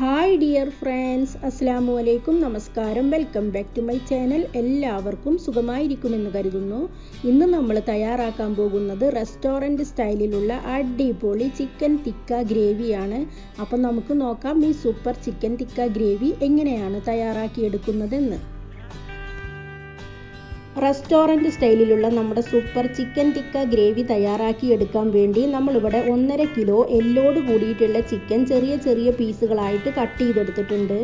Hi dear friends, അസ്സലാമു അലൈക്കും, നമസ്കാരം. Welcome back to my channel. എല്ലാവർക്കും സുഖമായിരിക്കുമെന്ന് കരുതുന്നു. ഇന്ന് നമ്മൾ തയ്യാറാക്കാൻ പോകുന്നത് റെസ്റ്റോറൻറ്റ് സ്റ്റൈലിലുള്ള അടിപൊളി ചിക്കൻ തിക്ക ഗ്രേവിയാണ്. അപ്പം നമുക്ക് നോക്കാം ഈ സൂപ്പർ ചിക്കൻ തിക്ക ഗ്രേവി എങ്ങനെയാണ് തയ്യാറാക്കിയെടുക്കുന്നതെന്ന്. റെസ്റ്റോറൻറ്റ് സ്റ്റൈലിലുള്ള നമ്മുടെ സൂപ്പർ ചിക്കൻ തിക്ക ഗ്രേവി തയ്യാറാക്കി എടുക്കാൻ വേണ്ടി നമ്മളിവിടെ 1.5 കിലോ എല്ലോട് കൂടിയിട്ടുള്ള ചിക്കൻ ചെറിയ ചെറിയ പീസുകളായിട്ട് കട്ട് ചെയ്തെടുത്തിട്ടുണ്ട്.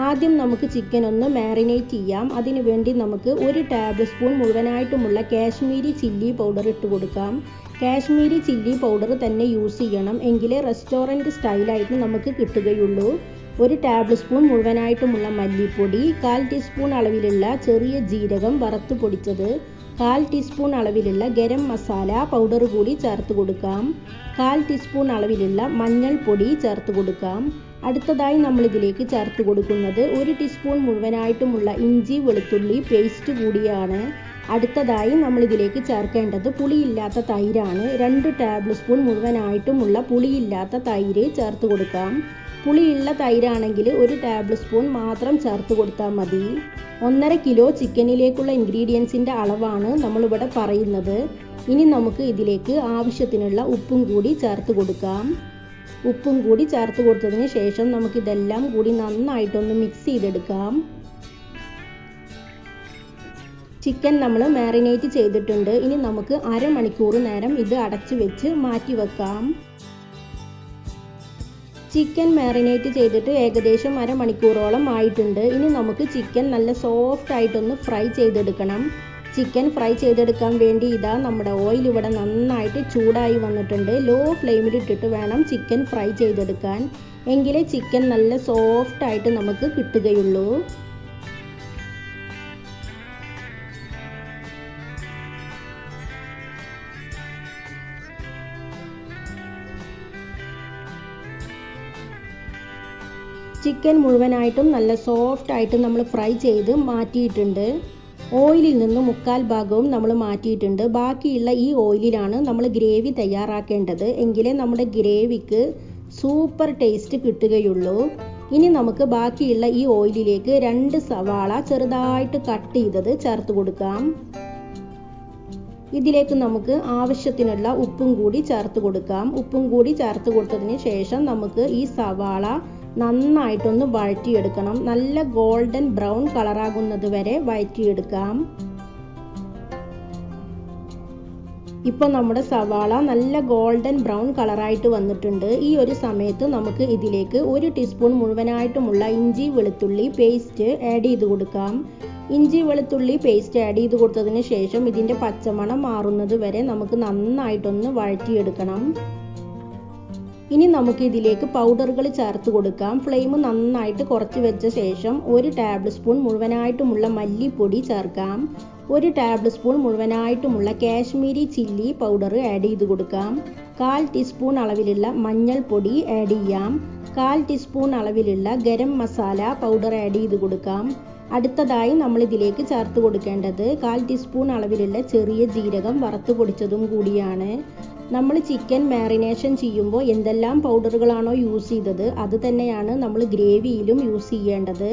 ആദ്യം നമുക്ക് ചിക്കൻ ഒന്ന് മാരിനേറ്റ് ചെയ്യാം. അതിനു വേണ്ടി നമുക്ക് 1 ടേബിൾ സ്പൂൺ മുഴുവനായിട്ടുമുള്ള കാശ്മീരി ചില്ലി പൗഡർ ഇട്ട് കൊടുക്കാം. കാശ്മീരി ചില്ലി പൗഡർ തന്നെ യൂസ് ചെയ്യണം, എങ്കിലേ റെസ്റ്റോറൻറ്റ് സ്റ്റൈലായിട്ട് നമുക്ക് കിട്ടുകയുള്ളൂ. 1 ടേബിൾ സ്പൂൺ മുഴുവനായിട്ടുമുള്ള മല്ലിപ്പൊടി, 1/4 ടീസ്പൂൺ അളവിലുള്ള ചെറിയ ജീരകം വറുത്ത് പൊടിച്ചത്, 1/4 ടീസ്പൂൺ അളവിലുള്ള ഗരം മസാല പൗഡർ കൂടി ചേർത്ത് കൊടുക്കാം. 1/4 ടീസ്പൂൺ അളവിലുള്ള മഞ്ഞൾപ്പൊടി ചേർത്ത് കൊടുക്കാം. അടുത്തതായി നമ്മൾ ഇതിലേക്ക് ചേർത്ത് കൊടുക്കുന്നത് 1 ടീസ്പൂൺ മുഴുവനായിട്ടുമുള്ള ഇഞ്ചി വെളുത്തുള്ളി പേസ്റ്റ് കൂടിയാണ്. അടുത്തതായി നമ്മൾ ഇതിലേക്ക് ചേർക്കേണ്ടത് പുളിയില്ലാത്ത തൈരാണ്. 2 ടേബിൾ സ്പൂൺ മുഴുവനായിട്ടുമുള്ള പുളിയില്ലാത്ത തൈര് ചേർത്ത് കൊടുക്കാം. പുളിയുള്ള തൈരാണെങ്കിൽ 1 ടേബിൾ സ്പൂൺ മാത്രം ചേർത്ത് കൊടുത്താൽ മതി. 1.5 കിലോ ചിക്കനിലേക്കുള്ള ഇൻഗ്രീഡിയൻസിൻ്റെ അളവാണ് നമ്മളിവിടെ പറയുന്നത്. ഇനി നമുക്ക് ഇതിലേക്ക് ആവശ്യത്തിനുള്ള ഉപ്പും കൂടി ചേർത്ത് കൊടുക്കാം. ഉപ്പും കൂടി ചേർത്ത് കൊടുത്തതിന് ശേഷം നമുക്കിതെല്ലാം കൂടി നന്നായിട്ടൊന്ന് മിക്സ് ചെയ്തെടുക്കാം. ചിക്കൻ നമ്മൾ മാരിനേറ്റ് ചെയ്തിട്ടുണ്ട്. ഇനി നമുക്ക് അരമണിക്കൂർ നേരം ഇത് അടച്ചു വെച്ച് മാറ്റി വെക്കാം. ചിക്കൻ മാരിനേറ്റ് ചെയ്തിട്ട് ഏകദേശം അരമണിക്കൂറോളം ആയിട്ടുണ്ട്. ഇനി നമുക്ക് ചിക്കൻ നല്ല സോഫ്റ്റ് ആയിട്ടൊന്ന് ഫ്രൈ ചെയ്തെടുക്കണം. ചിക്കൻ ഫ്രൈ ചെയ്തെടുക്കാൻ വേണ്ടി ഇതാ നമ്മുടെ ഓയിൽ ഇവിടെ നന്നായിട്ട് ചൂടായി വന്നിട്ടുണ്ട്. ലോ ഫ്ലെയിമിൽ ഇട്ടിട്ട് വേണം ചിക്കൻ ഫ്രൈ ചെയ്തെടുക്കാൻ, എങ്കിലേ ചിക്കൻ നല്ല സോഫ്റ്റ് ആയിട്ട് നമുക്ക് കിട്ടുകയുള്ളൂ. ചിക്കൻ മുഴുവനായിട്ടും നല്ല സോഫ്റ്റ് ആയിട്ട് നമ്മൾ ഫ്രൈ ചെയ്ത് മാറ്റിയിട്ടുണ്ട്. ഓയിലിൽ നിന്ന് 1/4 ഭാഗവും നമ്മൾ മാറ്റിയിട്ടുണ്ട്. ബാക്കിയുള്ള ഈ ഓയിലിലാണ് നമ്മൾ ഗ്രേവി തയ്യാറാക്കേണ്ടത്, എങ്കിലേ നമ്മുടെ ഗ്രേവിക്ക് സൂപ്പർ ടേസ്റ്റ് കിട്ടുകയുള്ളൂ. ഇനി നമുക്ക് ബാക്കിയുള്ള ഈ ഓയിലിലേക്ക് 2 സവാള ചെറുതായിട്ട് കട്ട് ചെയ്തത് ചേർത്ത് കൊടുക്കാം. ഇതിലേക്ക് നമുക്ക് ആവശ്യത്തിനുള്ള ഉപ്പും കൂടി ചേർത്ത് കൊടുക്കാം. ഉപ്പും കൂടി ചേർത്ത് കൊടുത്തതിന് ശേഷം നമുക്ക് ഈ സവാള നന്നായിട്ടൊന്ന് വഴറ്റിയെടുക്കണം. നല്ല ഗോൾഡൻ ബ്രൗൺ കളറാകുന്നത് വരെ വഴറ്റിയെടുക്കാം. ഇപ്പോൾ നമ്മുടെ സവാള നല്ല ഗോൾഡൻ ബ്രൗൺ കളറായിട്ട് വന്നിട്ടുണ്ട്. ഈ ഒരു സമയത്ത് നമുക്ക് ഇതിലേക്ക് 1 ടീസ്പൂൺ മുഴുവനായിട്ടുമുള്ള ഇഞ്ചി വെളുത്തുള്ളി പേസ്റ്റ് ആഡ് ചെയ്ത് കൊടുക്കാം. ഇഞ്ചി വെളുത്തുള്ളി പേസ്റ്റ് ആഡ് ചെയ്ത് കൊടുത്തതിന് ശേഷം ഇതിൻ്റെ പച്ചമണം മാറുന്നത് വരെ നമുക്ക് നന്നായിട്ടൊന്ന് വഴറ്റിയെടുക്കണം. ഇനി നമുക്ക് ഇതിലേക്ക് പൗഡറുകൾ ചേർത്ത് കൊടുക്കാം. ഫ്ലെയിം നന്നായിട്ട് കുറച്ച് വെച്ച ശേഷം 1 ടേബിൾ സ്പൂൺ മുഴുവനായിട്ടുമുള്ള മല്ലിപ്പൊടി ചേർക്കാം. 1 ടേബിൾ സ്പൂൺ മുഴുവനായിട്ടുമുള്ള കാശ്മീരി ചില്ലി പൗഡർ ആഡ് ചെയ്ത് കൊടുക്കാം. 1/4 ടീസ്പൂൺ അളവിലുള്ള മഞ്ഞൾപ്പൊടി ആഡ് ചെയ്യാം. 1/4 ടീസ്പൂൺ അളവിലുള്ള ഗരം മസാല പൗഡർ ആഡ് ചെയ്ത് കൊടുക്കാം. അടുത്തതായി നമ്മൾ ഇതിലേക്ക് ചേർത്ത് കൊടുക്കേണ്ടത് 1/4 ടീസ്പൂൺ അളവിലുള്ള ചെറിയ ജീരകം വറുത്ത് പൊടിച്ചതും കൂടിയാണ്. നമ്മൾ ചിക്കൻ മാരിനേഷൻ ചെയ്യുമ്പോൾ എന്തെല്ലാം പൗഡറുകളാണോ യൂസ് ചെയ്തത് അത് തന്നെയാണ് നമ്മൾ ഗ്രേവിയിലും യൂസ് ചെയ്യേണ്ടത്.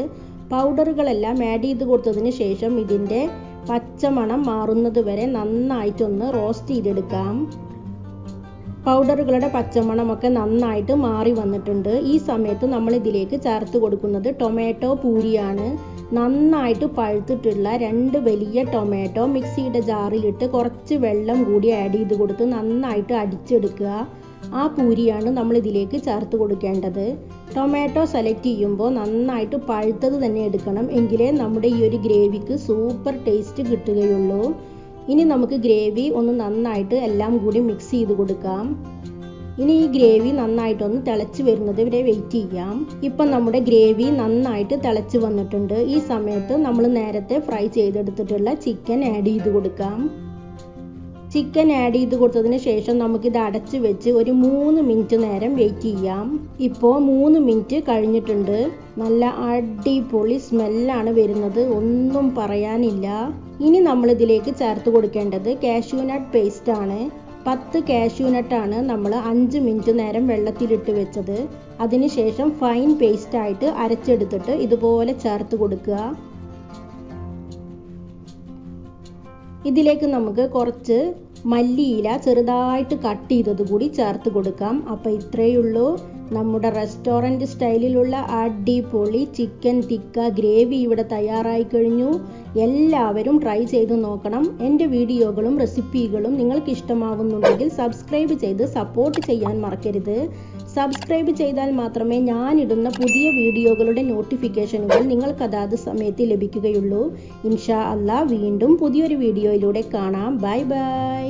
പൗഡറുകളെല്ലാം ആഡ് ചെയ്ത് കൊടുത്തതിന് ശേഷം ഇതിൻ്റെ പച്ചമണം മാറുന്നത് വരെ നന്നായിട്ടൊന്ന് റോസ്റ്റ് ചെയ്തെടുക്കാം. പൗഡറുകളുടെ പച്ചമണമൊക്കെ നന്നായിട്ട് മാറി വന്നിട്ടുണ്ട്. ഈ സമയത്ത് നമ്മൾ ഇതിലേക്ക് ചേർത്ത് കൊടുക്കുന്നത് ടൊമാറ്റോ പൂരിയാണ്. നന്നായിട്ട് പഴുത്തിട്ടുള്ള 2 വലിയ ടൊമാറ്റോ മിക്സിയുടെ ജാറിലിട്ട് കുറച്ച് വെള്ളം കൂടി ആഡ് ചെയ്ത് കൊടുത്ത് നന്നായിട്ട് അടിച്ചെടുക്കുക. ആ പൂരിയാണ് നമ്മൾ ഇതിലേക്ക് ചേർത്ത് കൊടുക്കേണ്ടത്. ടൊമാറ്റോ സെലക്ട് ചെയ്യുമ്പോൾ നന്നായിട്ട് പഴുത്തത് തന്നെ എടുക്കണം, എങ്കിലേ നമ്മുടെ ഈ ഒരു ഗ്രേവിക്ക് സൂപ്പർ ടേസ്റ്റ് കിട്ടുകയുള്ളൂ. ഇനി നമുക്ക് ഗ്രേവി ഒന്ന് നന്നായിട്ട് എല്ലാം കൂടി മിക്സ് ചെയ്ത് കൊടുക്കാം. ഇനി ഈ ഗ്രേവി നന്നായിട്ടൊന്ന് തിളച്ച് വരുന്നത് വരെ വെയിറ്റ് ചെയ്യാം. ഇപ്പം നമ്മുടെ ഗ്രേവി നന്നായിട്ട് തിളച്ച് വന്നിട്ടുണ്ട്. ഈ സമയത്ത് നമ്മൾ നേരത്തെ ഫ്രൈ ചെയ്തെടുത്തിട്ടുള്ള ചിക്കൻ ആഡ് ചെയ്ത് കൊടുക്കാം. ചിക്കൻ ആഡ് ചെയ്ത് കൊടുത്തതിന് ശേഷം നമുക്കിത് അടച്ച് വെച്ച് ഒരു 3 മിനിറ്റ് നേരം വെയിറ്റ് ചെയ്യാം. ഇപ്പോൾ 3 മിനിറ്റ് കഴിഞ്ഞിട്ടുണ്ട്. നല്ല അടിപൊളി സ്മെല്ലാണ് വരുന്നത്, ഒന്നും പറയാനില്ല. ഇനി നമ്മൾ ഇതിലേക്ക് ചേർത്ത് കൊടുക്കേണ്ടത് കാഷ്യൂ നട്ട് പേസ്റ്റ് ആണ്. 10 കാഷ്യൂ നട്ടാണ് നമ്മൾ 5 മിനിറ്റ് നേരം വെള്ളത്തിലിട്ട് വെച്ചത്. അതിനുശേഷം ഫൈൻ പേസ്റ്റ് ആയിട്ട് അരച്ചെടുത്തിട്ട് ഇതുപോലെ ചേർത്ത് കൊടുക്കുക. ഇതിലേക്ക് നമുക്ക് കുറച്ച് മല്ലിയില ചെറുതായിട്ട് കട്ട് ചെയ്തത് കൂടി ചേർത്ത് കൊടുക്കാം. അപ്പോൾ ഇത്രയേ ഉള്ളൂ, നമ്മുടെ റെസ്റ്റോറൻറ്റ് സ്റ്റൈലിലുള്ള അടിപൊളി ചിക്കൻ തിക്ക ഗ്രേവി ഇവിടെ തയ്യാറായി കഴിഞ്ഞു. എല്ലാവരും ട്രൈ ചെയ്ത് നോക്കണം. എൻ്റെ വീഡിയോകളും റെസിപ്പികളും നിങ്ങൾക്ക് ഇഷ്ടമാവുന്നുണ്ടെങ്കിൽ സബ്സ്ക്രൈബ് ചെയ്ത് സപ്പോർട്ട് ചെയ്യാൻ മറക്കരുത്. സബ്സ്ക്രൈബ് ചെയ്താൽ മാത്രമേ ഞാനിടുന്ന പുതിയ വീഡിയോകളുടെ നോട്ടിഫിക്കേഷനുകൾ നിങ്ങൾക്ക് അതാത് സമയത്ത് ലഭിക്കുകയുള്ളൂ. ഇൻഷാ അല്ലാ വീണ്ടും പുതിയൊരു വീഡിയോയിലൂടെ കാണാം. Bye bye.